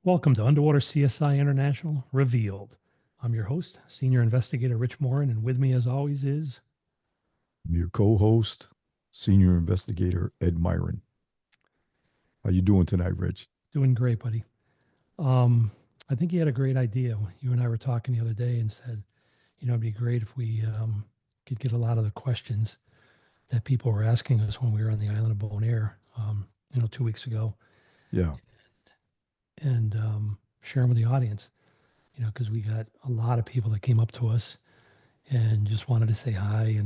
Welcome to Underwater CSI International Revealed. I'm your host, Senior Investigator Rich Morin, and with me, as always, is I'm your co-host, Senior Investigator Ed Myron. How you doing tonight, Rich? doing great, buddy. Um, I think you had a great idea. You and I were talking the other day and said, it'd be great if we could get a lot of the questions that people were asking us when we were on the island of Bonaire, 2 weeks ago, Yeah, and share them with the audience. Because we got a lot of people that came up to us and just wanted to say hi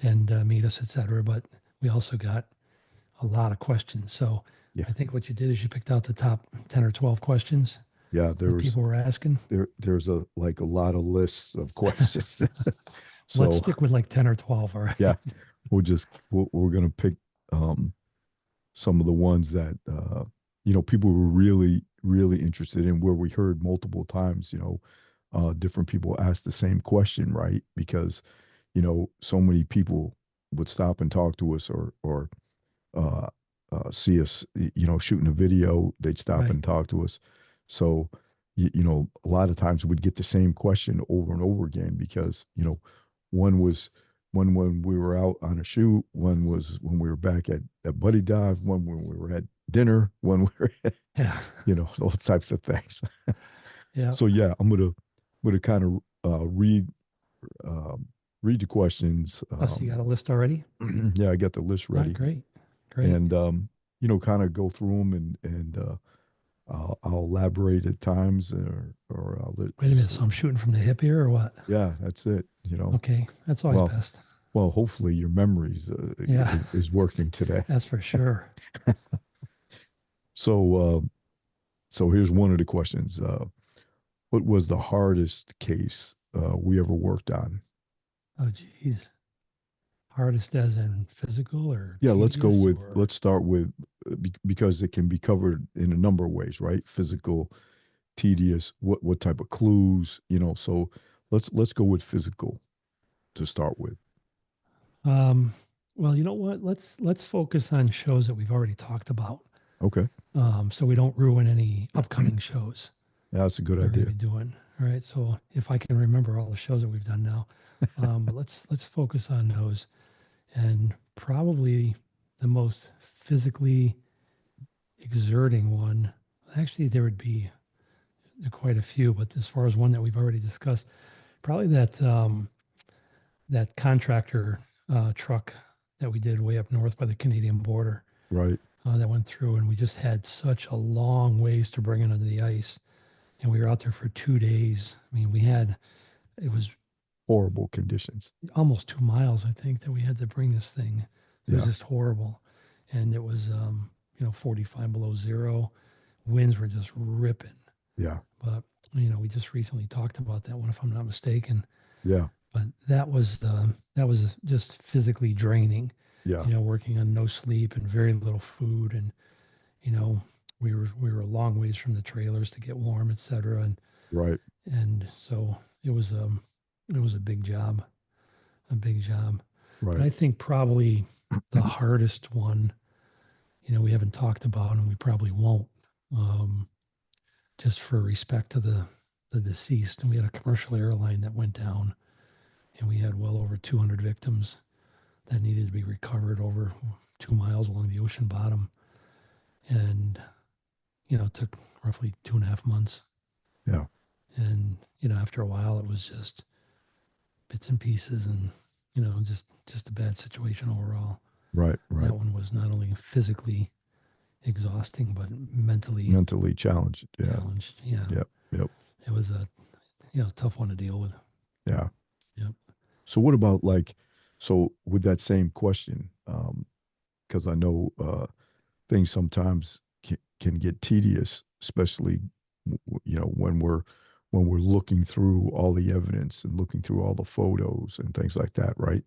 and meet us, etc. But we also got a lot of questions. So yeah, I think what you did is you picked out the top 10 or 12 questions yeah. that people were asking. There's a lot of lists of questions. Let's So stick with like 10 or 12. All yeah, right. we're gonna pick um some of the ones that people were really interested in, where we heard multiple times. Different people ask the same question, right? Because so many people would stop and talk to us, or uh, see us, shooting a video. They'd stop Right. and talk to us. So, a lot of times we'd get the same question over and over again because, one was one when we were out on a shoot, one was when we were back at Buddy Dive, one when we were at dinner, one we were, Yeah. those types of things. Yeah. So yeah, I'm gonna kind of um, read the questions. Oh, so you got a list already? Yeah, I got the list All right. ready, Great. Great. and kind of go through them, and I'll elaborate at times, or I'll Wait a minute. So I'm shooting from the hip here or what? yeah, that's it. Okay. That's always Well, best. hopefully your memories Yeah. is working today. That's for sure. So, so here's one of the questions. What was the hardest case we ever worked on? Oh, geez. Hardest as in physical or Yeah, tedious or, let's start with because it can be covered in a number of ways, right? Physical, tedious, what type of clues, so let's go with physical to start with. um, well, you know what? Let's focus on shows that we've already talked about, Okay. so we don't ruin any upcoming shows Yeah, that's a good that we're going to idea. be doing. All right. So if I can remember all the shows that we've done now, but let's focus on those. And probably the most physically exerting one. Actually, there would be quite a few, but as far as one that we've already discussed, probably that contractor truck that we did way up north by the Canadian border. Right. That went through, and we just had such a long ways to bring it under the ice. And we were out there for 2 days. I mean, it was Horrible conditions. almost 2 miles, I think, that we had to bring this thing. It was Yeah. just horrible. And it was, 45 below zero. Winds were just ripping. Yeah. But, we just recently talked about that one, if I'm not mistaken. Yeah. But that was just physically draining, Yeah. working on no sleep and very little food. And, you know, we were a long ways from the trailers to get warm, et cetera. Right. And so it was a big job, a big job. But Right. I think probably the hardest one, we haven't talked about, and we probably won't, um, just for respect to the deceased. And we had a commercial airline that went down, and we had well over 200 victims that needed to be recovered over 2 miles along the ocean bottom. And, it took roughly 2.5 months. Yeah. And, after a while, it was just bits and pieces and, just a bad situation overall. Right. That Right. one was not only physically exhausting, but mentally Mentally challenged. Yeah. challenged. Yeah. Yep. Yep. It was a, tough one to deal with. Yeah. Yep. So what about, like, so with that same question, because I know things sometimes can get tedious, especially when we're looking through all the evidence and looking through all the photos and things like that, right?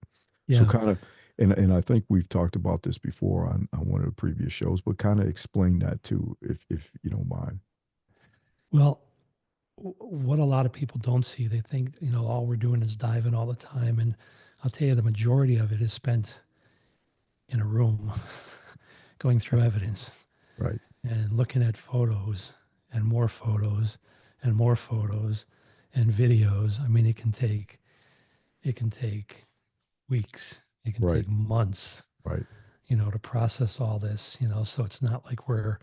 So Yeah. kind of, and I think we've talked about this before on one of the previous shows, but kind of explain that too, if you don't mind. Well, what a lot of people don't see, they think, all we're doing is diving all the time. And I'll tell you, the majority of it is spent in a room going through evidence Right. and looking at photos and more photos and more photos and videos. I mean, it can take weeks. It can Right. take months, Right. to process all this, so it's not like we're,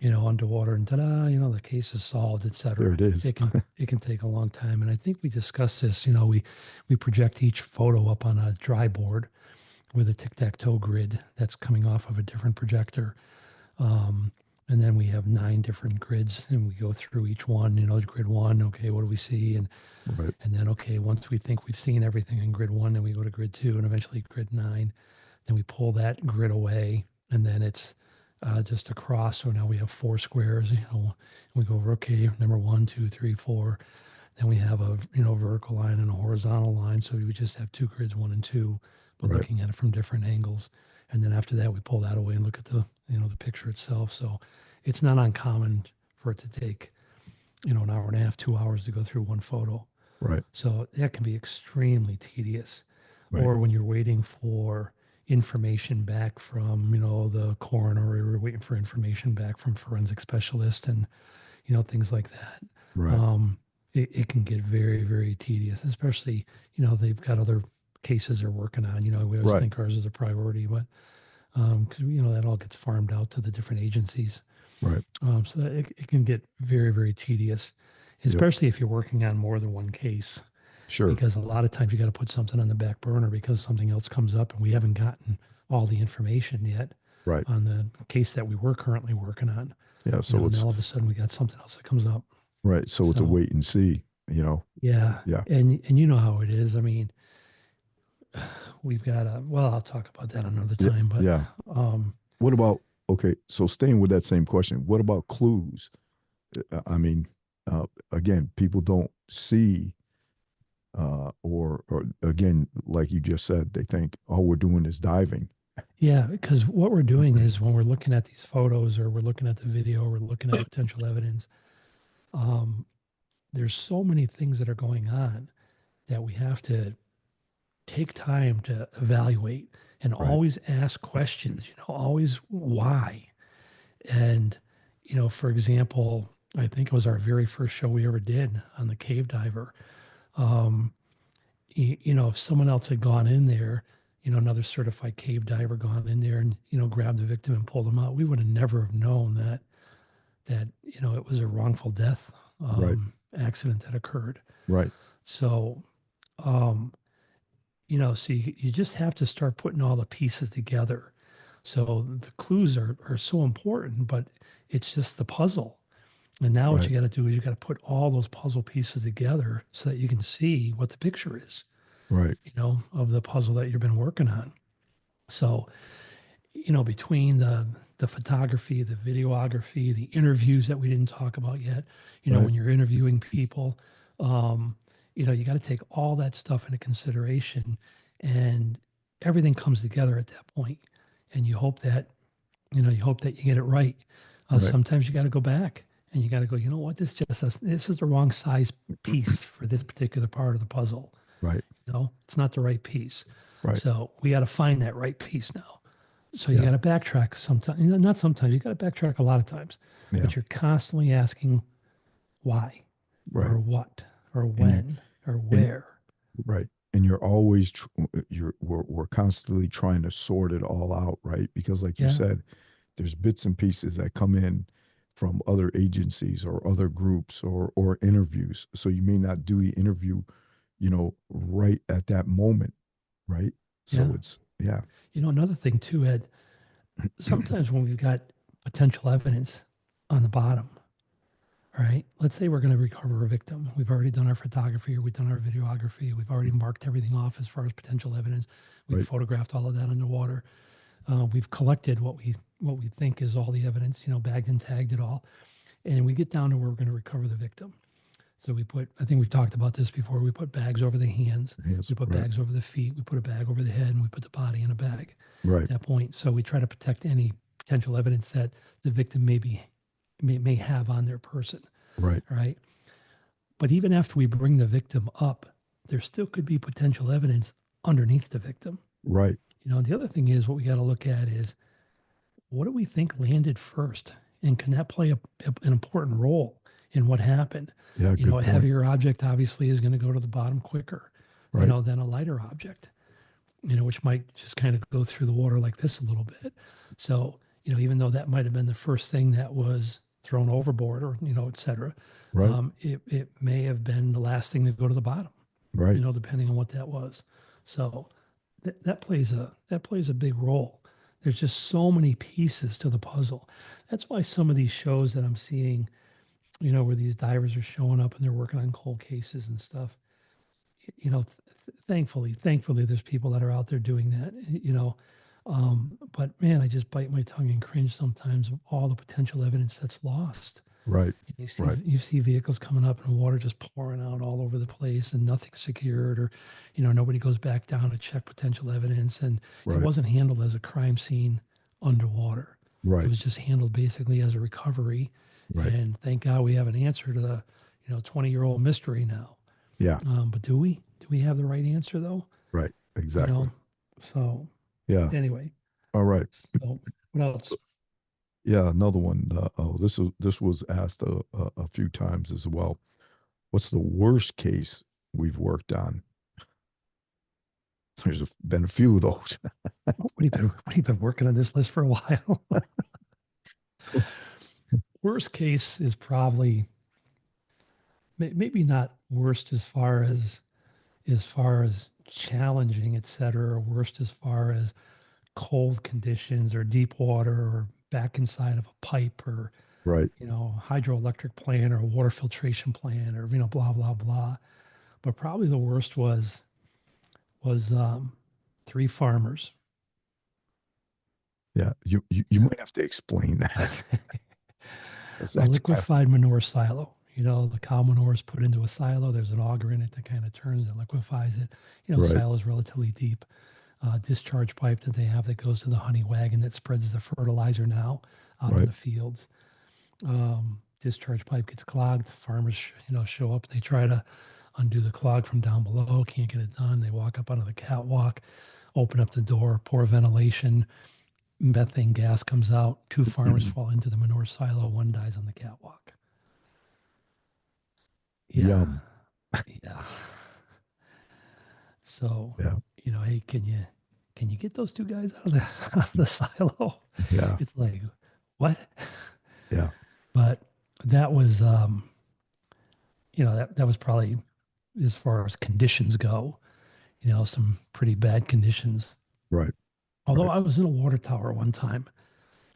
underwater and ta-da, the case is solved, There etc. it is. It can take a long time. And I think we discussed this, we project each photo up on a dry board with a tic-tac-toe grid that's coming off of a different projector. Um, and then we have 9 different grids and we go through each one, grid one, okay, what do we see? Right. And then, okay, once we think we've seen everything in grid one, then we go to grid two and eventually grid nine. Then we pull that grid away and then it's just across. So now we have 4 squares, and we go over, okay, number one, two, three, four. Then we have a, vertical line and a horizontal line. So we just have 2 grids, one and two, but Right. looking at it from different angles. And then after that, we pull that away and look at the, the picture itself. So it's not uncommon for it to take, an hour and a half, 2 hours to go through one photo. Right. So that can be extremely tedious. Right. Or when you're waiting for information back from, the coroner, or you're waiting for information back from forensic specialist and, things like that. Right. Um, it can get very, very tedious, especially, they've got other cases they're working on. We always Right. think ours is a priority, but because, that all gets farmed out to the different agencies. Right. So that it can get very, very tedious, Yep. especially if you're working on more than one case, Sure. because a lot of times you got to put something on the back burner because something else comes up and we haven't gotten all the information yet Right. on the case that we were currently working on. Yeah. So And then it's all of a sudden we got something else that comes up. right. So it's a So wait and see, you know. yeah, Yeah. and you know how it is. I mean, we've got a well, I'll talk about that another Yeah. time, but Yeah. um, What about okay, so staying with that same question, what about clues? I mean, again, people don't see or again, like you just said, they think all we're doing is diving. yeah, because what we're doing is when we're looking at these photos or we're looking at the video, or we're looking at potential evidence. Um, there's so many things that are going on that we have to take time to evaluate and Right. always ask questions, always why. And, for example, I think it was our very first show we ever did on the cave diver. Um, if someone else had gone in there, another certified cave diver gone in there and, grabbed the victim and pulled them out, we would have never have known that, it was a wrongful death Right. accident that occurred. Right. So, um, so you just have to start putting all the pieces together. So the clues are so important, but it's just the puzzle. And now what Right. you got to do is you got to put all those puzzle pieces together so that you can see what the picture is, Right. of the puzzle that you've been working on. So, between the photography, the videography, the interviews that we didn't talk about yet, Right. when you're interviewing people, um, you got to take all that stuff into consideration, and everything comes together at that point. And you hope that you get it right. Right. Sometimes you got to go back and you got to go, you know what, this is the wrong size piece for this particular part of the puzzle. Right. It's not the right piece. Right. So we got to find that right piece now. So you Yeah. got to backtrack sometimes, not sometimes, you got to backtrack a lot of times, Yeah. but you're constantly asking why Right. or what or And you when or and where. right. And you're always we're constantly trying to sort it all out, right? Because like you Yeah. said, there's bits and pieces that come in from other agencies or other groups or interviews. So you may not do the interview, right at that moment, right? Yeah. So it's yeah. Another thing too, Ed, sometimes when we've got potential evidence on the bottom, all right, let's say we're going to recover a victim. We've already done our photography or we've done our videography. We've already marked everything off as far as potential evidence. We've Right. photographed all of that underwater. We've collected what we think is all the evidence, bagged and tagged it all. And we get down to where we're going to recover the victim. So I think we've talked about this before. We put bags over the hands, Yes. we put Right. bags over the feet, we put a bag over the head, and we put the body in a bag Right. at that point. So we try to protect any potential evidence that the victim may have on their person. Right. All right. But even after we bring the victim up, there still could be potential evidence underneath the victim. Right. The other thing is what we got to look at is what do we think landed first? And can that play an important role in what happened? Yeah, good A point. heavier object obviously is going to go to the bottom quicker, Right. than a lighter object, which might just kind of go through the water like this a little bit. So, even though that might have been the first thing that was thrown overboard or, et cetera, Right. it may have been the last thing to go to the bottom, Right. depending on what that was. So that plays a big role. There's just so many pieces to the puzzle. That's why some of these shows that I'm seeing, where these divers are showing up and they're working on cold cases and stuff, thankfully, there's people that are out there doing that, but man, I just bite my tongue and cringe sometimes of all the potential evidence that's lost. Right. You see, Right. you see vehicles coming up and water just pouring out all over the place and nothing secured, or, nobody goes back down to check potential evidence. And it Right. wasn't handled as a crime scene underwater. It Right. was just handled basically as a recovery. Right. And thank God we have an answer to the, 20-year-old mystery now. Yeah. But do we? Do we have the right answer though? Right. You Exactly. know? So Yeah. anyway, All right. so what else? Yeah. Another one. Oh, this was asked a few times as well. What's the worst case we've worked on? Been a few of those. What have you been working on this list for a while? Worst case is probably maybe not worst as far as challenging, et cetera, or worst as far as cold conditions or deep water or back inside of a pipe or Right. hydroelectric plant or a water filtration plant or blah blah blah. But probably the worst was three farmers. Yeah. You might have to explain that. 'Cause A that's kind of liquefied manure silo. The cow manure is put into a silo. There's an auger in it that kind of turns and liquefies it. right. Silo is relatively deep. Discharge pipe that they have that goes to the honey wagon that spreads the fertilizer now out in Right. the fields. Discharge pipe gets clogged. Farmers, show up. They try to undo the clog from down below. Can't get it done. They walk up onto the catwalk, open up the door, pour ventilation. Methane gas comes out. Two farmers fall into the manure silo. One dies on the catwalk. Yeah, Yum. yeah. So, Yeah. hey, can you get those two guys out of the out of the silo? Yeah. It's like, what? Yeah. But that was that was probably, as far as conditions go, some pretty bad conditions. Right. Although Right. I was in a water tower one time,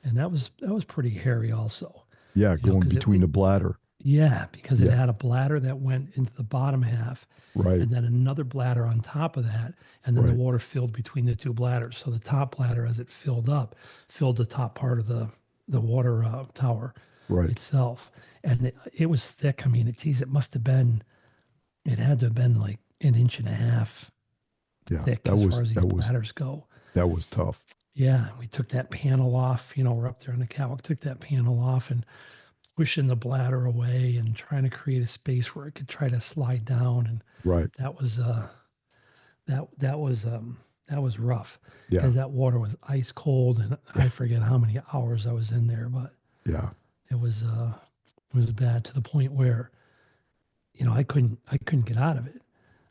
and that was pretty hairy also. Yeah. Going Because between the bladder. it Yeah. had a bladder that went into the bottom half, Right. and then another bladder on top of that, and then the Right. water filled between the two bladders. So the top bladder, as it filled up, filled the top part of the water tower Right. itself, and it was thick. I mean, geez, it had to have been like an inch and a half Yeah. thick That as far was as these that was bladders go. that was tough. Yeah, we took that panel off. We're up there on the catwalk, took that panel off and pushing the bladder away and trying to create a space where it could try to slide down. And Right. that was that was rough Yeah. because that water was ice cold, and I Yeah. forget how many hours I was in there, but Yeah. it was bad to the point where I couldn't get out of it.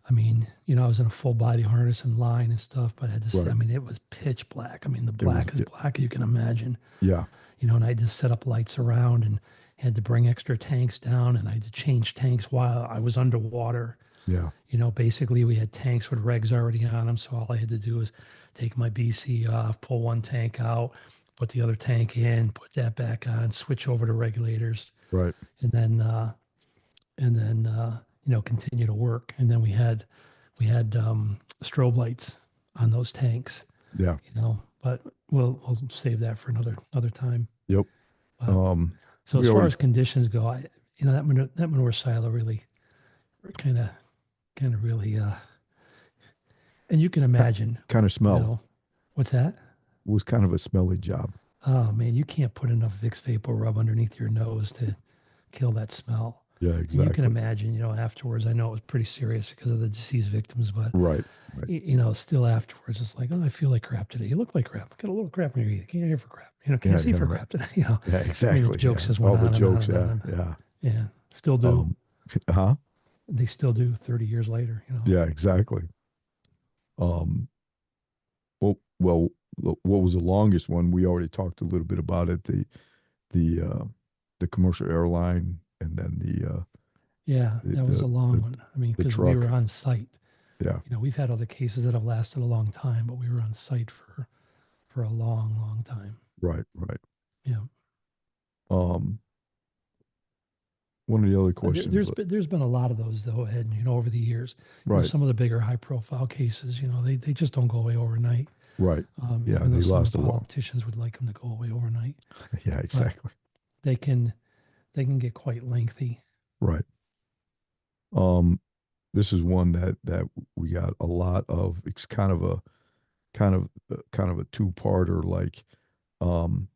I mean, I was in a full body harness and line and stuff, but I had to say, I Right. mean, it was pitch black. I mean, the It was. black as black you can imagine, Yeah. and I just set up lights around and had to bring extra tanks down, and I had to change tanks while I was underwater. Yeah. Basically we had tanks with regs already on them. So all I had to do was take my BC off, pull one tank out, put the other tank in, put that back on, switch over to regulators, Right. and then continue to work. And then we had strobe lights on those tanks, Yeah. but we'll save that for another time. Yep. But Um. so We as far already as conditions go, that manure silo really kind of really, and you can imagine, kind of you smelled. know, what's that? It was kind of a smelly job. Oh man, you can't put enough Vicks Vapor Rub underneath your nose to kill that smell. Yeah, And you can exactly. imagine, afterwards, I know it was pretty serious because of the deceased victims, but Right, right. still afterwards, it's like, oh, I feel like crap today. You look like crap. Got a little crap in your ear. Can't hear for crap. Can you Yeah, see yeah, for right. crap today? Yeah, I mean, the exactly. jokes Yeah. just went All the on and on jokes. and Yeah, on. yeah. Yeah, still do. Um, huh? They still do 30 years later. Yeah, exactly. Um, well, what was the longest one? We already talked a little bit about it. The the commercial airline, and then Yeah, the that was the a long the, one. I mean, the because we were truck. on site. Yeah, We've had other cases that have lasted a long time, but we were on site for a long, long time. right, right. Yeah. Um, one of the other There, questions, there's been a lot of those though, Ed. Over the years, right, some of the bigger high profile cases, they just don't go away overnight. right. Yeah, Even though they some of last the a while. politicians would like them to go away overnight, Yeah, but exactly. they can they can get quite lengthy. Right. Um, this is one that we got a lot of. It's kind of a two-parter. Like, um,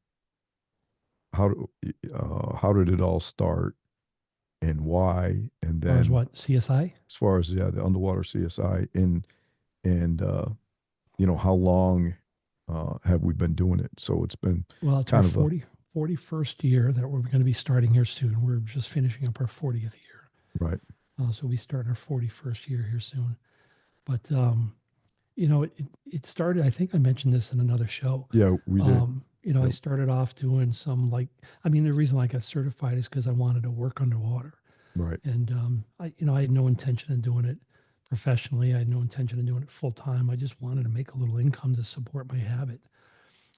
how did it all start and why? And Or as then what CSI? as far as the underwater CSI and how long have we been doing it? So it's been Well, it's our kind of a 41st year that we're going to be starting here soon. We're just finishing up our 40th year. right. So we start in our 41st year here soon. But, it started, I think I mentioned this in another show. Yeah, we did. I Yep. started off doing some the reason I got certified is because I wanted to work underwater. Right. And, I had no intention of doing it professionally. I had no intention of doing it full time. I just wanted to make a little income to support my habit.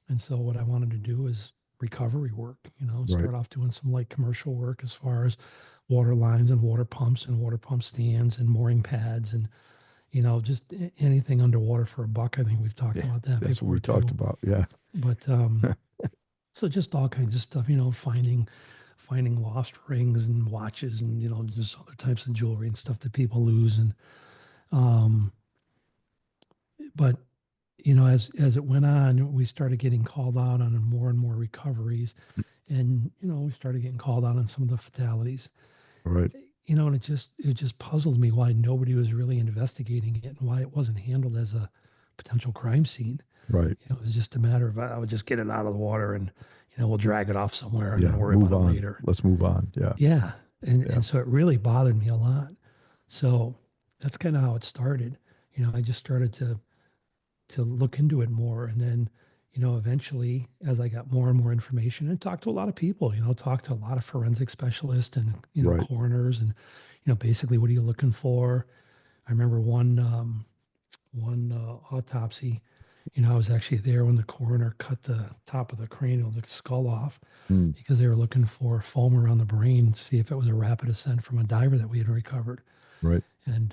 And so what I wanted to do is recovery work, and Right. start off doing some light commercial work as far as water lines and water pump stands and mooring pads and, just anything underwater for a buck. I think we've talked Yeah. about that That's what we before talked too. about. Yeah. But so just all kinds of stuff, finding lost rings and watches and, just other types of jewelry and stuff that people lose. And um, but as it went on, we started getting called out on more and more recoveries, and we started getting called out on some of the fatalities. Right. And it just puzzled me why nobody was really investigating it and why it wasn't handled as a potential crime scene. Right. It was just a matter of I would just get it out of the water and we'll drag it off somewhere and then Yeah. worry Move about it on. later. Let's move on. Yeah. Yeah, and Yeah. and so it really bothered me a lot. So that's kind of how it started. I just started to look into it more. And then, eventually, as I got more and more information and talked to a lot of people, talked to a lot of forensic specialists and, Right. coroners and, basically, what are you looking for? I remember one autopsy, I was actually there when the coroner cut the top of the cranial, the skull off, Mm. because they were looking for foam around the brain to see if it was a rapid ascent from a diver that we had recovered. Right. And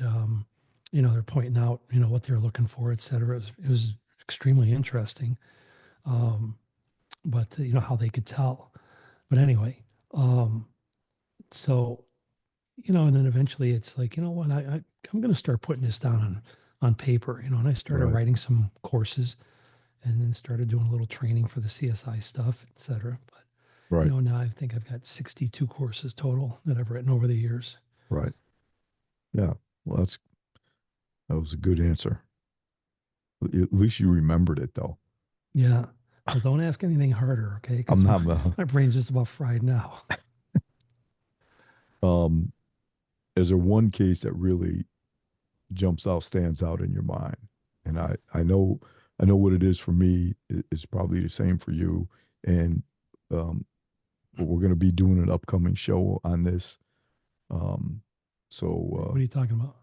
they're pointing out what they're looking for, et cetera. It was extremely interesting. um, but how they could tell. But anyway, um, so and then eventually it's like, what, I'm going to start putting this down on paper, and I started Right. writing some courses and then started doing a little training for the CSI stuff, et cetera. But Right. now I think I've got 62 courses total that I've written over the years. Right. Yeah. Well, that was a good answer. At least you remembered it, though. Yeah. Well, don't ask anything harder, okay? I'm Because my, not. my brain's just about fried now. Um, is there one case that really jumps out, stands out in your mind? And I know what it is for me. It's probably the same for you. And um, but we're going to be doing an upcoming show on this. Um, What so are you talking about?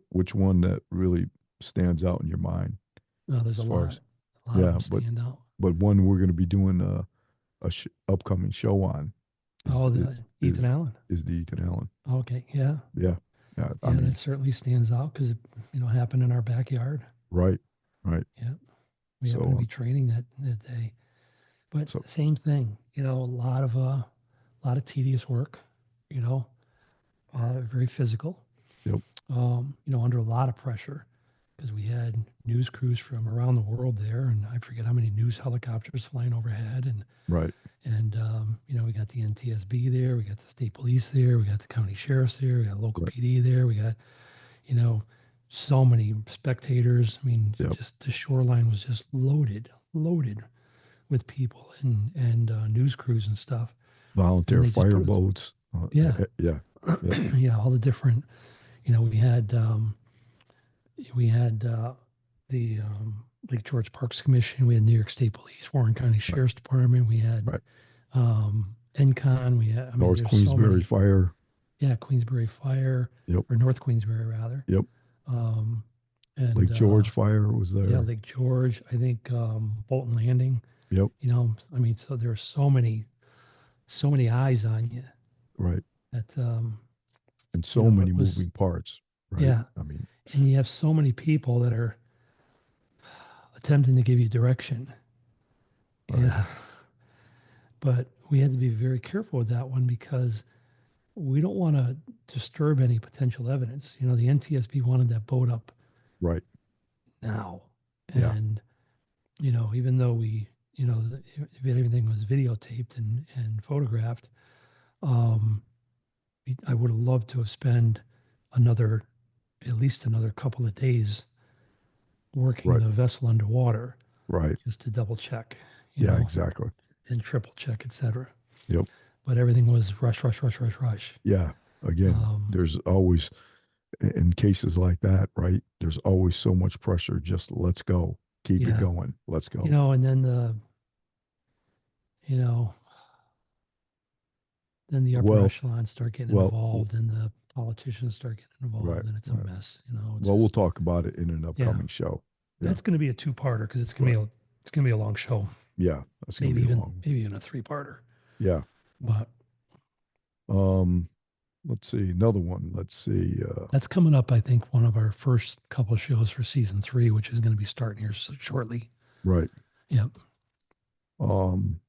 which one that really stands out in your mind No, there's as a far lot. as A lot of yeah, them stand out. but one we're going to be doing a upcoming show on is Oh, is the Ethan is Allen. is the Ethan Allen. Okay, yeah, Yeah, yeah. I yeah, that mean, certainly stands out because it, happened in our backyard. right, right. Yeah, we So happened to be training that day. But so same thing, a lot of tedious work, you know, very physical, yep, under a lot of pressure. because we had news crews from around the world there, and I forget how many news helicopters flying overhead, Right. and you know, we got the NTSB there, we got the state police there, we got the county sheriffs there, we got local Right. PD there, we got, you know, so many spectators. I mean, Yep. just the shoreline was just loaded with people and news crews and stuff. And Volunteer they just fire put, boats. yeah, Yeah. Yep. yeah, all the different, you know, we had the Lake George Parks Commission, we had New York State Police, Warren County Right. Sheriff's Department, we had Right. NCON, we had, I mean, North there's so Queensbury many, fire. yeah, Queensbury Fire, Yep. or North Queensbury rather. Yep. Um, and Lake George fire was Yeah, there. Lake George, I think Bolton Landing, Yep. you know, I mean, so there are so many eyes on you Right. that, And you so know, many it was, moving parts. Right. yeah. I mean, And you have so many people that are attempting to give you direction. right. Yeah. But we had to be very careful with that one because we don't want to disturb any potential evidence. You know, the NTSB wanted that boat up Right. now. Yeah. And, you know, even though you know, if everything was videotaped and photographed, um, I would have loved to have spent another, at least another couple of days working Right. the vessel underwater Right. just to double check, you Yeah, know, exactly. and triple check, etc. Yep. But everything was rush, rush, rush, rush, rush. Yeah. Again, Um, there's always, in cases like that, right? There's always so much pressure. Just let's go. Keep it yeah, going. Let's you go. know, and then you know, then the upper Well, echelons start getting well, involved, and the politicians start getting right. involved, and it's a Right. mess. You know, it's Well, we'll just talk about it in an yeah, upcoming show. Yeah. that's going to be a two-parter because Right. it's going to be a long show, Yeah. That's going to be a long. maybe even a three-parter. Yeah. But Um, let's see. Another one. Let's see. that's coming up. I think one of our first couple of shows for season 3, which is going to be starting here shortly. Right. Yep. Um,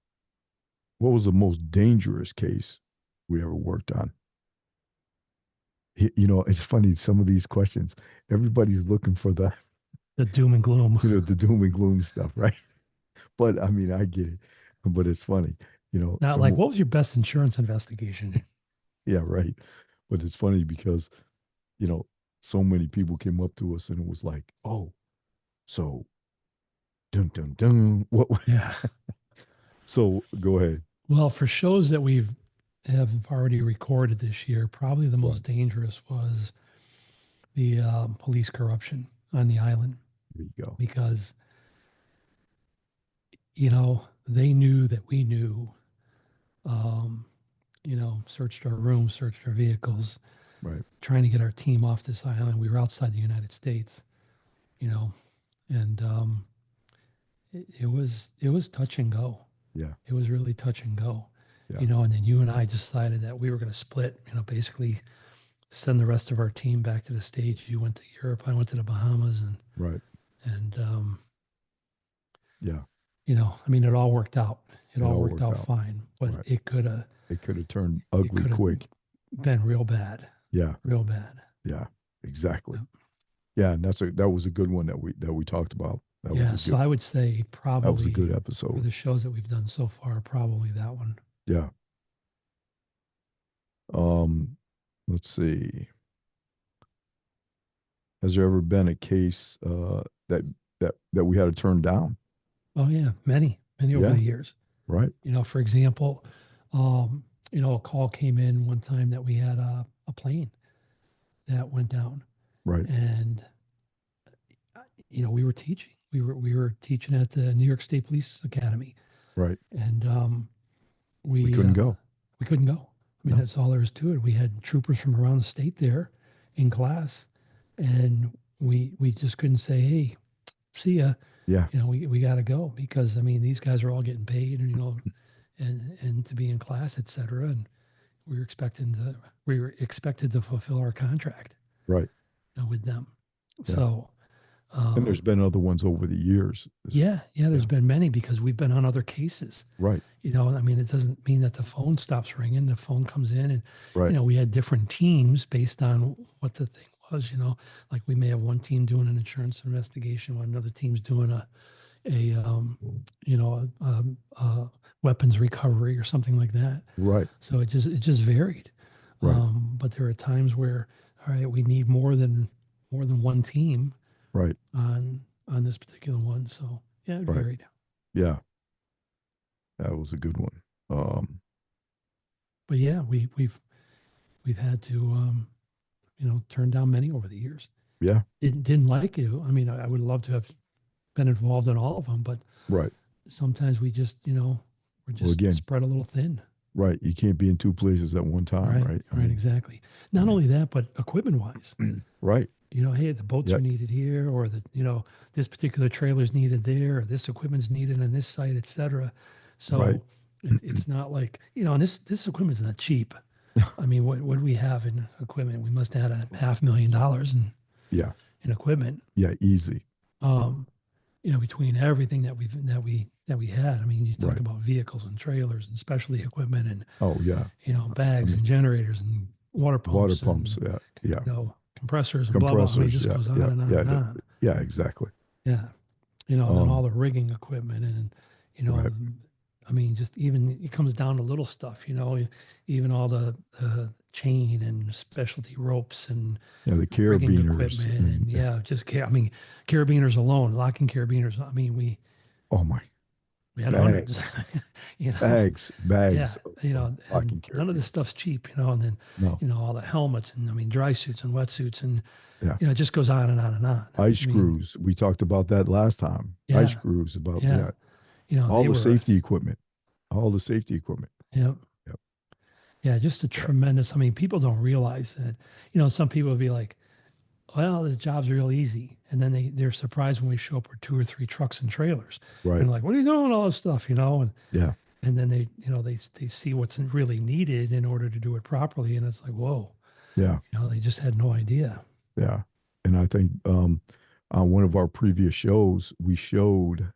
what was the most dangerous case we ever worked on? You know, it's funny. Some of these questions, everybody's looking for the, The doom and gloom. you know, the doom and gloom stuff, right? But I mean, I get it. But it's funny, you know, Not like, some, what was your best insurance investigation? yeah, right. But it's funny because, you know, so many people came up to us and it was like, oh, so dun dun dun. What? Yeah. So go ahead. Well, for shows that we've have already recorded this year, probably the Right. most dangerous was the police corruption on the island There you go. because you know they knew that we knew. Um, you know, searched our rooms, searched our vehicles, Right. trying to get our team off this island. We were outside the United States, you know, and it was touch and go. Yeah. It was really touch and go, Yeah. you know. And then you and I decided that we were going to split. You know, basically send the rest of our team back to the States. You went to Europe, I went to the Bahamas, Right. and Yeah. you know, I mean, it all worked out. It It all all worked worked out out. fine, but Right. It could have turned it ugly could have quick. been real bad, Yeah. real bad. Yeah. Exactly. Yep. Yeah. And that was a good one that we talked about. Yeah, so I would say That was a probably good for episode. the shows that we've done so far, probably that one. Yeah. Um, let's see. Has there ever been a case that we had to turn down? Oh yeah, many over Yeah. the years. Right. You know, for example, you know, a call came in one time that we had a plane that went down, Right. and you know, we were teaching. We were teaching at the New York State Police Academy, Right. and We we couldn't go. we couldn't go. I mean, No. that's all there is to it. We had troopers from around the state there in class, and we just couldn't say, "Hey, see ya." Yeah. You know, we got to go because I mean, these guys are all getting paid, and you know, and to be in class, et cetera. And we were expected to fulfill our contract, Right. you know, with them. Yeah. So And there's been other ones over the years. yeah, there's Yeah. been many because we've been on other cases. Right. You know, I mean, it doesn't mean that the phone stops ringing. The phone comes in, and you Right. know, we had different teams based on what the thing was, like we may have one team doing an insurance investigation while another team's doing a weapons recovery or something like that. Right. So it just varied. Right. But there are times where, all right, we need more than one team Right. on this particular one. So yeah, it Right. varied. Yeah. That was a good one. But yeah, we've had to turn down many over the years. Yeah. Didn't like it. I mean, I would love to have been involved in all of them, but Right. sometimes we're Well, just again, spread a little thin. right. You can't be in two places at one time, Right, right? I right, mean, exactly. I Not mean, only that, but equipment wise, right. hey, the boats Yeah. are needed here, or this particular trailer's needed there, or this equipment's needed on this site, etc. Right. So it's not like, and this equipment's not cheap. I mean, what do we have in equipment? We must have had $500,000 Yeah. in equipment. Yeah. Easy. Um, between everything that we had. I mean, you talk Right. about vehicles and trailers and specialty equipment and Oh, yeah. I bags mean, and generators and water water pumps pumps. and Yeah. Yeah. compressors and blah blah. I mean, it Compressors. just Yeah. goes on Yeah. and on Yeah. and on. Yeah. Exactly. Yeah, and then all Um, the rigging equipment and you know, right. I mean, just even it comes down to little stuff. Even all the chain and specialty ropes and Yeah. The rigging carabiners equipment and, and yeah, I mean, carabiners alone, locking carabiners. I mean, oh my, we had hundreds. bags, you know, bags Yeah, of and locking none of this carabiners. stuff's cheap, and then, No. all the helmets and I mean, dry suits and wetsuits and, Yeah. it just goes on and on and on. Ice I mean, screws. We talked about that last time. Ice yeah, screws about, yeah, yeah, all they the were, safety equipment, all the safety equipment. yeah, Yep. yeah, just a Yeah. tremendous, I mean, people don't realize that, some people will be like, well, the job's real easy. And then they're surprised when we show up with two or three trucks and trailers. Right. And like, what are you doing? All this stuff, Yeah. and then they see what's really needed in order to do it properly. And it's like, whoa, Yeah. they just had no idea. Yeah. And I think on one of our previous shows, we showed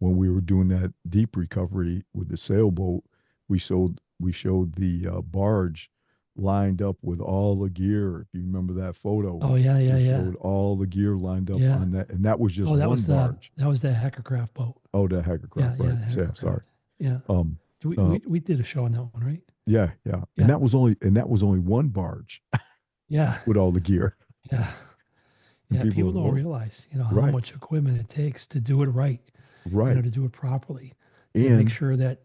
when we were doing that deep recovery with the sailboat, we showed the barge lined up with all the gear. If you remember that photo, Oh yeah, yeah, we yeah. showed all the gear lined up Yeah. on that, and that was just Oh, that one was the barge. that was the Hackercraft boat. Oh, the Hackercraft, Yeah, yeah, right? the Yeah, sorry. Hackercraft. Yeah. Um, We, uh, we we did a show on that one, right? yeah, yeah, and Yeah. that was only one barge Yeah. with all the gear, Yeah. and Yeah. people People were, don't whoa, realize, how right, much equipment it takes to do it right, right, to do it properly, to make and sure that,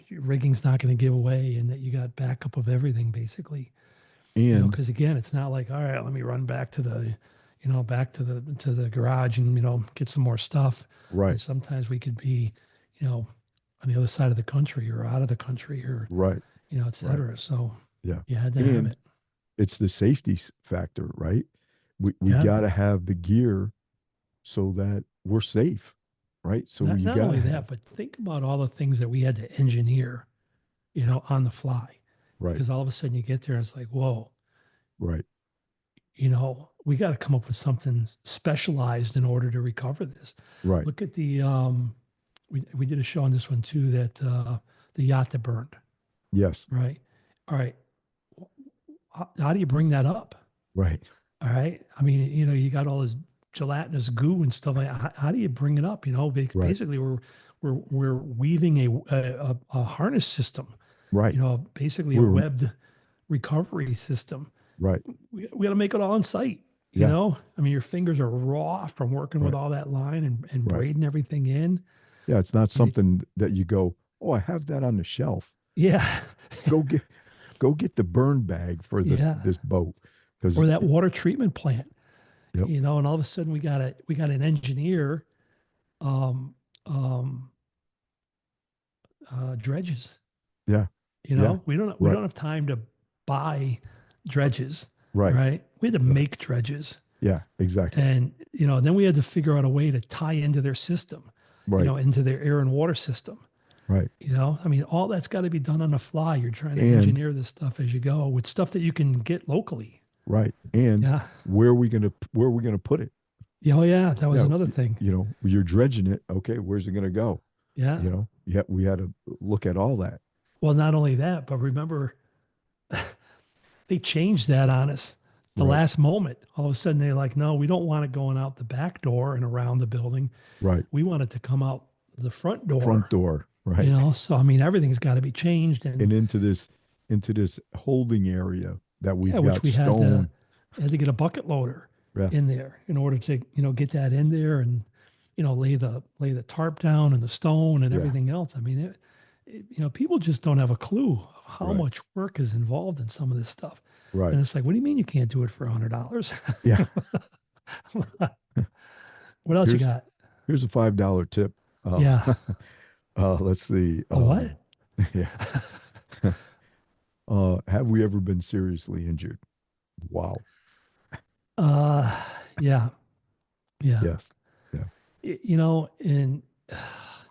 your rigging's not going to give away and that you got backup of everything basically. and Because again, it's not like, all right, let me run back to the garage and, get some more stuff. right, And sometimes we could be, on the other side of the country or out of the country or, right, et right, cetera. So yeah, you had to have and it. it's the safety factor, right? We Yeah. got to have the gear so that we're safe, right? So Not you not got to only that, have, but think about all the things that we had to engineer, on the fly. right, Because all of a sudden you get there and it's like, whoa, right, we got to come up with something specialized in order to recover this. right, Look at we did a show on this one too, that the yacht that burned, yes, right? All right. How do you bring that up? right, All right. I mean, you got all this gelatinous goo and stuff like that. How do you bring it up? right, Basically we're weaving a harness system, right. basically a We're webbed recovery system. right, We got to make it all on site. yeah, I mean, your fingers are raw from working with right, all that line and right. braiding everything in. Yeah, it's not And something that you go, oh, I have that on the shelf. yeah, Go get go get the burn bag for yeah. this boat because Or that water treatment plant, yep, and all of a sudden we got an engineer, um, um, dredges. yeah, yeah, We don't right, have time to buy dredges, right, right? We had to right, make dredges, yeah, exactly, and then we had to figure out a way to tie into their system, right, into their air and water system. right, I mean, all that's got to be done on the fly. You're trying to and engineer this stuff as you go with stuff that you can get locally. right, and Yeah. where are we gonna put it? Yeah. Oh, yeah. That was Yeah, another thing. you're dredging it. Okay, where's it gonna go? Yeah. Yeah, we had to look at all that. Well, not only that, but remember, they changed that on us the right, last moment, all of a sudden they're like, no, we don't want it going out the back door and around the building. right. We want it to come out the front Front door, door, right. So I mean, everything's got to be changed. And And into this holding area that yeah, we've which got we stone. had to get a bucket loader Yeah, in there in order to, get that in there and, lay the tarp down and the stone and yeah, everything else. I mean, people just don't have a clue of how right, much work is involved in some of this stuff. right. And it's like, what do you mean you can't do it for $100? Yeah. What else you Here's got? here's a $5 tip. Yeah. Let's see. A what? Yeah. Have we ever been seriously injured? Wow. Uh, yeah, yeah. Yes. Yeah. And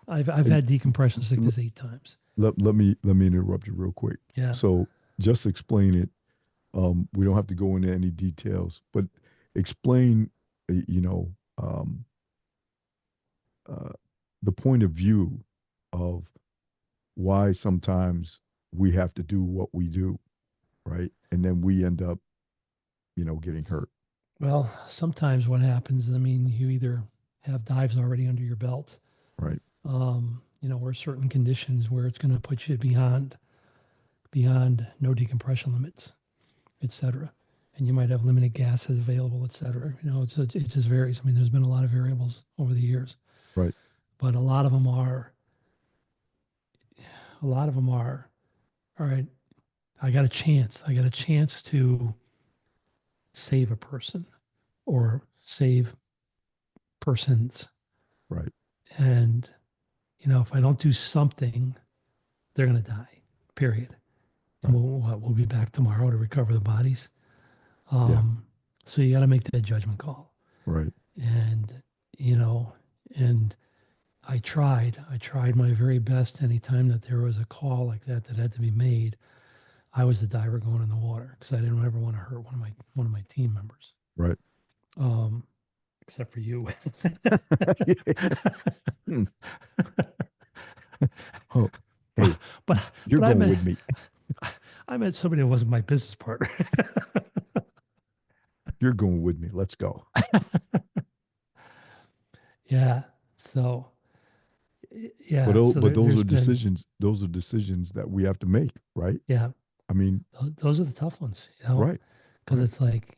I've And had decompression l- sickness 8 times. let me interrupt you real quick. Yeah. So just explain it. We don't have to go into any details, but explain, you know, uh, the point of view of why sometimes we have to do what we do, right? And then we end up, getting hurt, Well, sometimes what happens, I mean, you either have dives already under your belt, right? or certain conditions where it's going to put you beyond no decompression limits, et cetera. And you might have limited gases available, et cetera. It just varies. I mean, there's been a lot of variables over the years, Right, but a lot of them are, all right, I got a chance. I got a chance to save a person or save persons. right, And, if I don't do something, they're going to die, period. And right. we'll be back tomorrow to recover the bodies. Yeah, Um, so you got to make that judgment call. right, And, you know, and I tried my very best anytime that there was a call like that had to be made. I was the diver going in the water because I didn't ever want to hurt one of my team members. right. Um, except for you. Hmm. Oh, but hey, but you're but I going meant with me. I meant somebody that wasn't my business partner. You're going with me. Let's go. Yeah. So But yeah. So but those there's are been decisions. Those are decisions that we have to make, right? yeah. I mean, Those are the tough ones, right, because right, it's like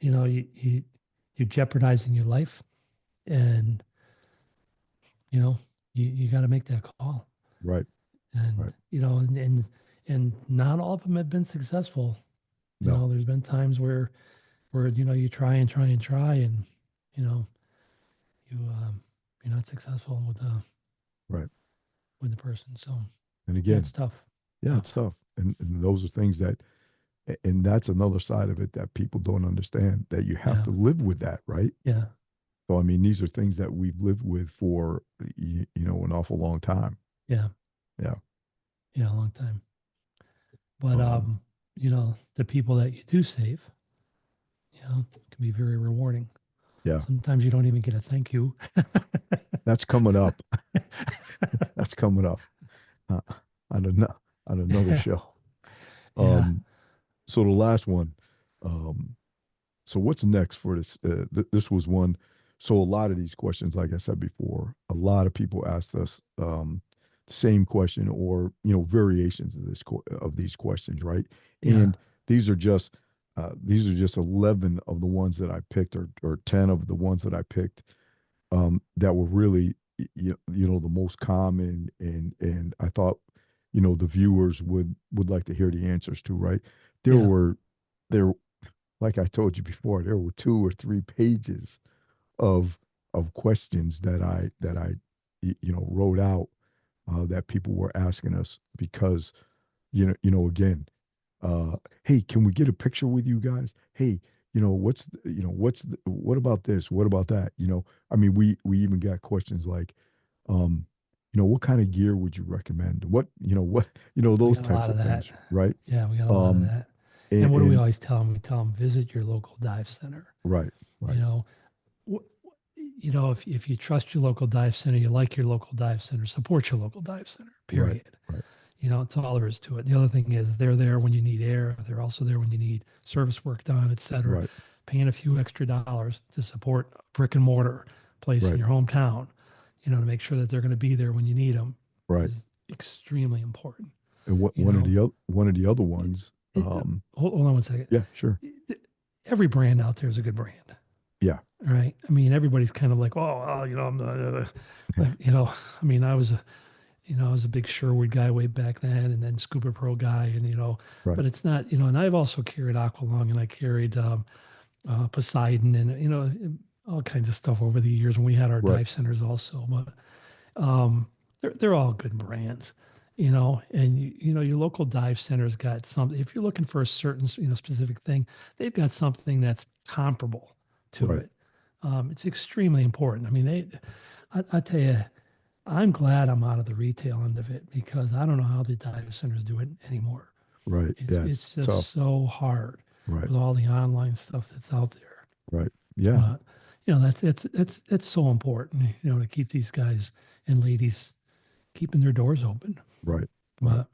you're jeopardizing your life, and you know you got to make that call, right, and right. and not all of them have been successful. No, There's been times where you try and try and try, and you know you you're not successful right. with the person. So And yeah, it's again, tough. yeah, Yeah. it's tough. And those are things that, and that's another side of it that people don't understand, that you have Yeah. to live with that, right? Yeah. So, I mean, these are things that we've lived with for, an awful long time. Yeah. Yeah. Yeah. A long time. But Um, the people that you do save, can be very rewarding. yeah. Sometimes you don't even get a thank you. That's coming up. That's coming up uh, on, on another show. Yeah. Um, so the last one, um, so what's next for this? This was one. So a lot of these questions, like I said before, a lot of people asked us the same question, or variations of of these questions, right? Yeah. And these are just 11 of the ones that I picked, or 10 of the ones that I picked, that were really the most common, and I thought the viewers would like to hear the answers to, right? There Yeah. were there like I told you before, there were 2 or 3 pages of questions that I wrote out, that people were asking us, because again, hey, can we get a picture with you guys? Hey, what about this? What about that? I mean, we even got questions like, um, what kind of gear would you recommend? We Those got a types lot of of that. things, right? Yeah. We got a lot of Um, that. And and, what do we and always tell them? We tell them visit your local dive center. right, You right, know, if you trust your local dive center, you like your local dive center, support your local dive center, right, period. right, It's all there is to it. The other thing is they're there when you need air. They're also there when you need service work done, et cetera. Right. Paying a few extra dollars to support a brick and mortar place in Right. your hometown, to make sure that they're going to be there when you need them Right. is extremely important. And what You know, one of the other it, ones, hold on one second. yeah, sure. Every brand out there is a good brand. Yeah. Right. I mean, everybody's kind of like, oh, well, I'm not, I mean, I was a big Sherwood guy way back then, and then Scuba Pro guy, and Right. but it's not, and I've also carried Aqualung, and I carried Poseidon, and all kinds of stuff over the years when we had our Right. dive centers also. But they're all good brands, and your local dive center's got something. If you're looking for a certain specific thing, they've got something that's comparable to Right. it. It's extremely important. I mean, I tell you, I'm glad I'm out of the retail end of it because I don't know how the dive centers do it anymore. Right. It's Yeah, it's it's just tough. so hard Right. with all the online stuff that's out there. Right. Yeah. But that's it's so important, to keep these guys and ladies keeping their doors open. Right. Right. But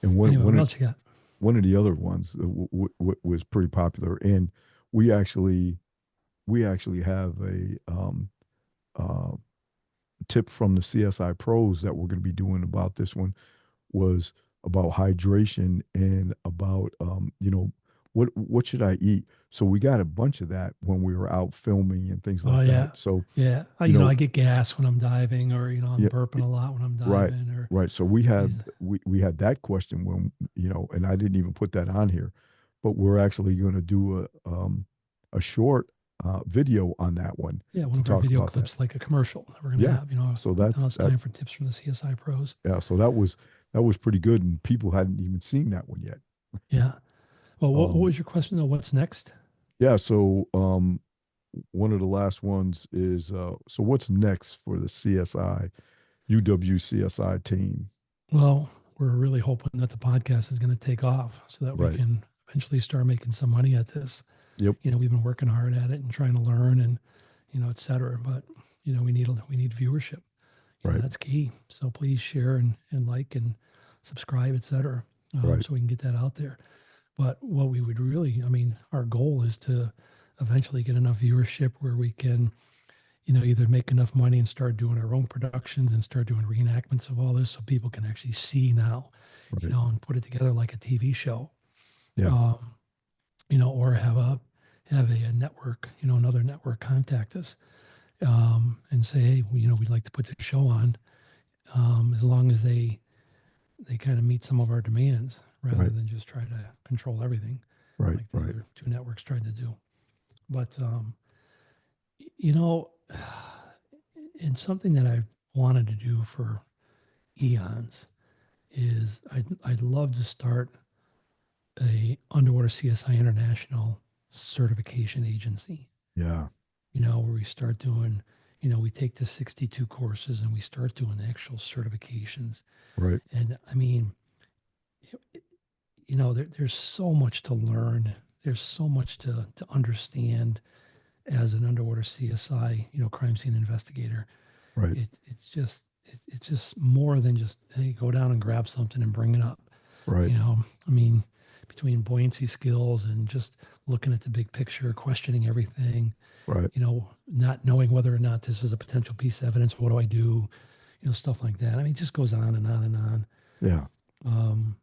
And anyway, what else you got? one of the other ones that was pretty popular, and we actually we actually have a uh, tip from the CSI pros that we're going to be doing about this one was about hydration and about what should I eat. So we got a bunch of that when we were out filming and things Oh like that. yeah, So yeah. you know I get gas when I'm diving, or I'm yeah, burping a lot when I'm right, diving, or right. So these. we had that question when and I didn't even put that on here, but we're actually going to do a short video on that one Yeah, one to of our talk video about that. clips, like a commercial that we're going to Yeah. have. So Now that's it's that. time for tips from the CSI pros. Yeah. So that was pretty good, and people hadn't even seen that one yet. Yeah. Well, what Um, was your question though? What's next? yeah. So one of the last ones is so what's next for the CSI UWCSI team? Well, we're really hoping that the podcast is going to take off so that we Right. can eventually start making some money at this. Yep. We've been working hard at it and trying to learn and, et cetera. But, we need viewership. Right. That's key. So please share and like and subscribe, et cetera, Right. so we can get that out there. But what we would really, I mean, our goal is to eventually get enough viewership where we can, either make enough money and start doing our own productions and start doing reenactments of all this so people can actually see now, Right. and put it together like a TV show, Yeah. um, or have a network, another network contact us, and say, hey, we'd like to put this show on, as long as they kind of meet some of our demands rather Right. than just try to control everything Right. like the Right. other two networks tried to do. But you know, and something that I've wanted to do for eons is I'd love to start a underwater CSI International certification agency. Yeah. Where we start doing, we take the 62 courses and we start doing actual certifications. Right. And I mean, there's so much to learn. There's so much to understand as an underwater CSI, crime scene investigator. Right. It's just more than just, hey, go down and grab something and bring it up. Right. I mean, between buoyancy skills and just looking at the big picture, questioning everything, Right. not knowing whether or not this is a potential piece of evidence. What do I do? Stuff like that. I mean, it just goes on and on and on. Yeah. Um,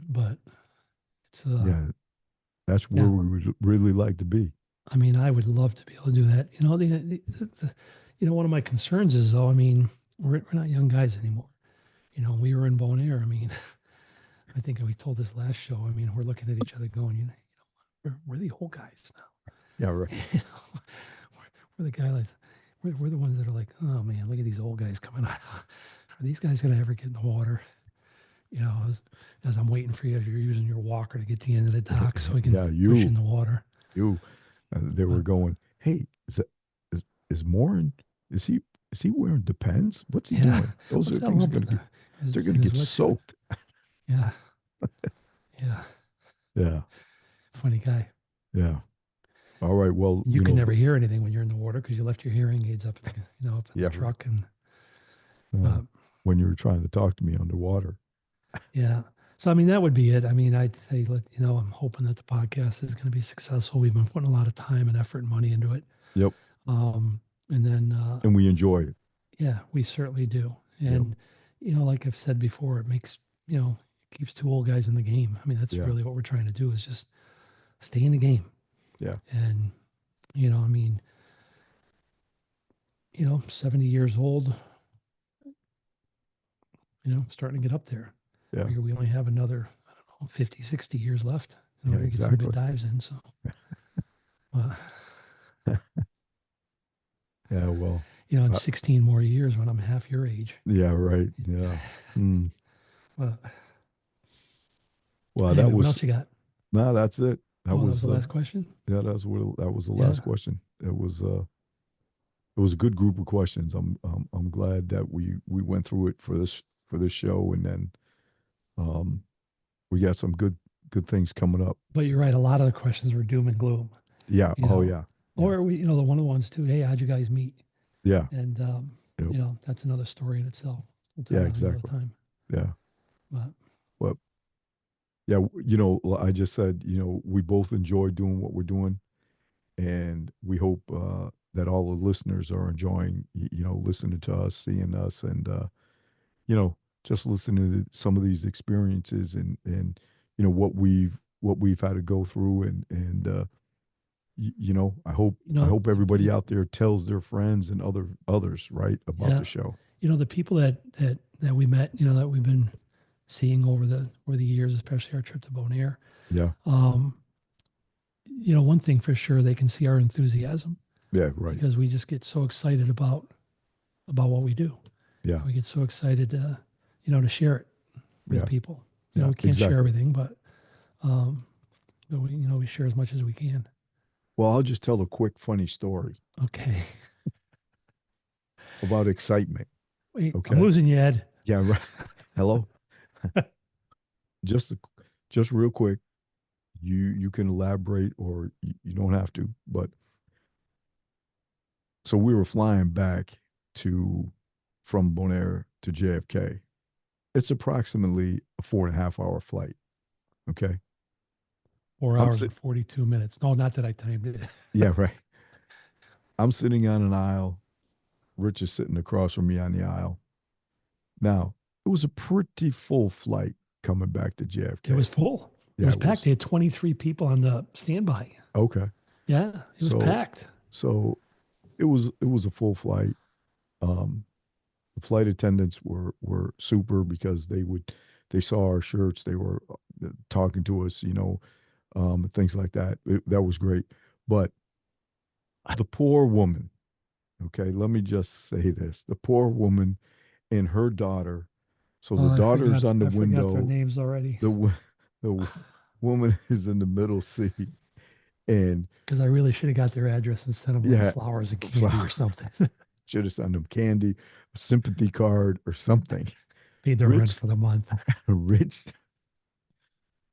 but it's Yeah. That's where yeah. we would really like to be. I mean, I would love to be able to do that. One of my concerns is though. I mean, we're not young guys anymore. We were in Bonaire. I mean, I think we told this last show. I mean, we're looking at each other going, we're the old guys now. Yeah. Right. We're the guys. We're the ones that are like, oh man, look at these old guys coming out. Are these guys gonna ever get in the water? As I'm waiting for you, as you're using your walker to get to the end of the dock, so we can Yeah. push in the water. You. They were But going. Hey, is Morin? Is he wearing Depends? What's he yeah, doing? Those what's are that things are lump going in to the get. They're going to in his get wetsuit? soaked. Yeah, yeah, Yeah. funny guy. Yeah. All right. Well, You can never hear anything when you're in the water because you left your hearing aids up in yeah. the truck, and Uh, uh, when you were trying to talk to me underwater. Yeah. So I mean, that would be it. I mean, I'd say, I'm hoping that the podcast is going to be successful. We've been putting a lot of time and effort and money into it. Yep. Um, and then, And we enjoy it. yeah, we certainly do. Yep. And, like I've said before, it makes, it keeps two old guys in the game. I mean, that's Yeah. really what we're trying to do is just stay in the game. Yeah. And, I mean, 70 years old, starting to get up there. Yeah. We only have another, I don't know, 50, 60 years left in Yeah. order to get some good Exactly. dives in. So, uh, Yeah. Well, in uh, 16 more years when I'm half your age. yeah. Right. Yeah. Hmm. Uh, Well, that anyway, what was, else you got? no, that's it. That Oh, that was was, the last question? yeah, that was the Yeah. last question. It was a good group of questions. I'm glad that we went through it for this show, and then um, we got some good things coming up. But you're right. A lot of the questions were doom and gloom, Yeah. you Oh know, yeah. Yeah. or the one of the ones too. Hey, how'd you guys meet? Yeah. And, Yep. that's another story in itself. We'll tell Yeah. that another Exactly. time. Yeah. But Well, yeah. I just said, we both enjoy doing what we're doing, and we hope that all the listeners are enjoying, listening to us, seeing us, and you know, just listening to some of these experiences, and what we've had to go through, and I hope everybody the out there tells their friends and others, right, about yeah, the show. the people that we met, that we've been seeing over the years, especially our trip to Bonaire. Yeah. Um, one thing for sure, they can see our enthusiasm Yeah. Right. because we just get so excited about what we do. Yeah. We get so excited to share it with Yeah. people. Yeah. We can't share Exactly. everything, um, but we share as much as we can. Well, I'll just tell a quick funny story Okay. about excitement. Wait, I'm Okay. losing you, Ed. Yeah. Right. Hello. just just real quick. You can elaborate, or you don't have to, but so we were flying back to from Bonaire to JFK. It's approximately a 4.5 hour flight. Okay. Four I'm hours sit and 42 minutes. No, not that I timed it. Yeah, right. I'm sitting on an aisle. Rich is sitting across from me on the aisle. Now, it was a pretty full flight coming back to It was JFK. full. It Yeah, was it packed. was. They had 23 people on the standby. Okay. Yeah, it was So packed. so it was a full flight. Um the flight attendants were super because they saw our shirts, they were talking to us, things like that. That was great. But the poor woman, okay, let me just say this. The poor woman and her daughter. So the Oh, I daughter's forgot. on the I forgot their window. names already The the woman is in the middle seat, and because I really should have got their address and sent them little yeah, flowers and candy or flowers. something. Should have sent them candy, a sympathy card, or something. Paid their rent Rich, for the month. Rich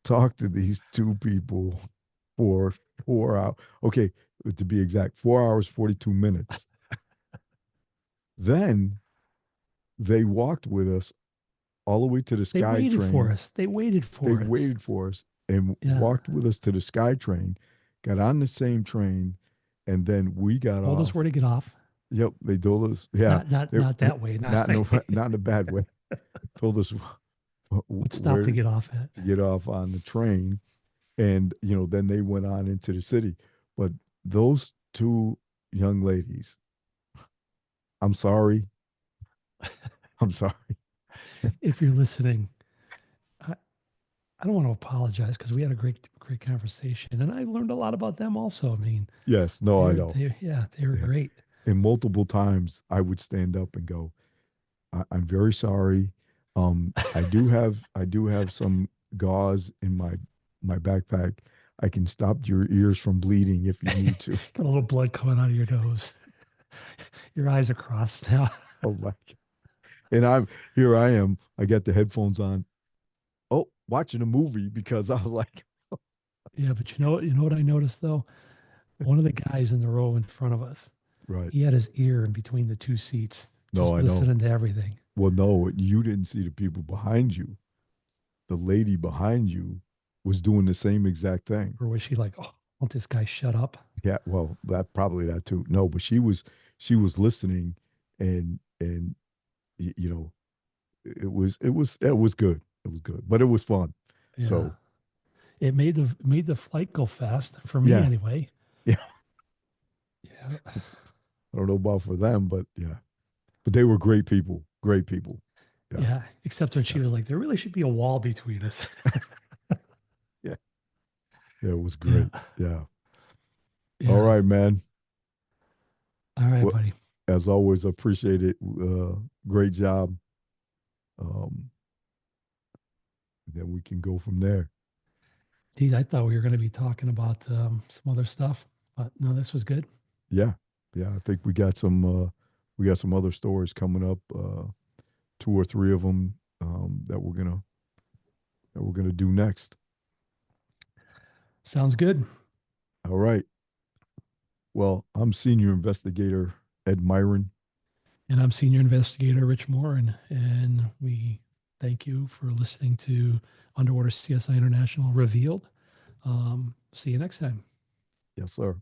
talked to these two people for 4 hours. Okay, to be exact, 4 hours 42 minutes. Then they walked with us all the way to the They waited for SkyTrain. us. They waited They for us. waited for us and Yeah. walked with us to the SkyTrain, got on the same train, and then we got Told us where off. to get off. Yep, they told us. Yeah, they Not that way. Not not in not in a bad way. Told us what stop to where get off at. to get off on the train, and then they went on into the city. But those two young ladies, I'm sorry, I'm sorry. If you're listening, I, I don't want to apologize because we had a great conversation, and I learned a lot about them also. I mean, Yes, no, I know. they were Yeah, great. and multiple times I would stand up and go, I'm very sorry. I do have some gauze in my backpack. I can stop your ears from bleeding if you need to. Got a little blood coming out of your nose. Your eyes are crossed now. Oh my God. And here I am. I got the headphones on. Oh, watching a movie because I was like, Yeah, but you know what I noticed though? One of the guys in the row in front of us, right. he had his ear in between the two seats, No, just I know. listening to everything. Well, no, you didn't see the people behind you. the lady behind you was doing the same exact thing. Or was she like, oh, won't this guy shut up? Yeah, well, that probably that too. No, but she was listening, and you know, it was good. It was good, but it was fun. Yeah. So It made the flight go fast for me yeah, anyway. yeah. Yeah. I don't know about for them, but yeah, but they were great people. Great people. Yeah, Yeah. Except when yeah, she was like, there really should be a wall between us. yeah. Yeah, it was Yeah. great. Yeah. All Yeah. right, man. All right, Well, buddy. as always, appreciate it. Great job. Um, then we can go from there. Geez, I thought we were going to be talking about some other stuff, but no, this was good. Yeah, yeah. I think we got some other stories coming up. Two or three of them that we're gonna do next. Sounds good. All right. Well, I'm senior investigator Ed Myron. And I'm Senior Investigator Rich Moore, and we thank you for listening to Underwater CSI International Revealed. See you next time. Yes, sir.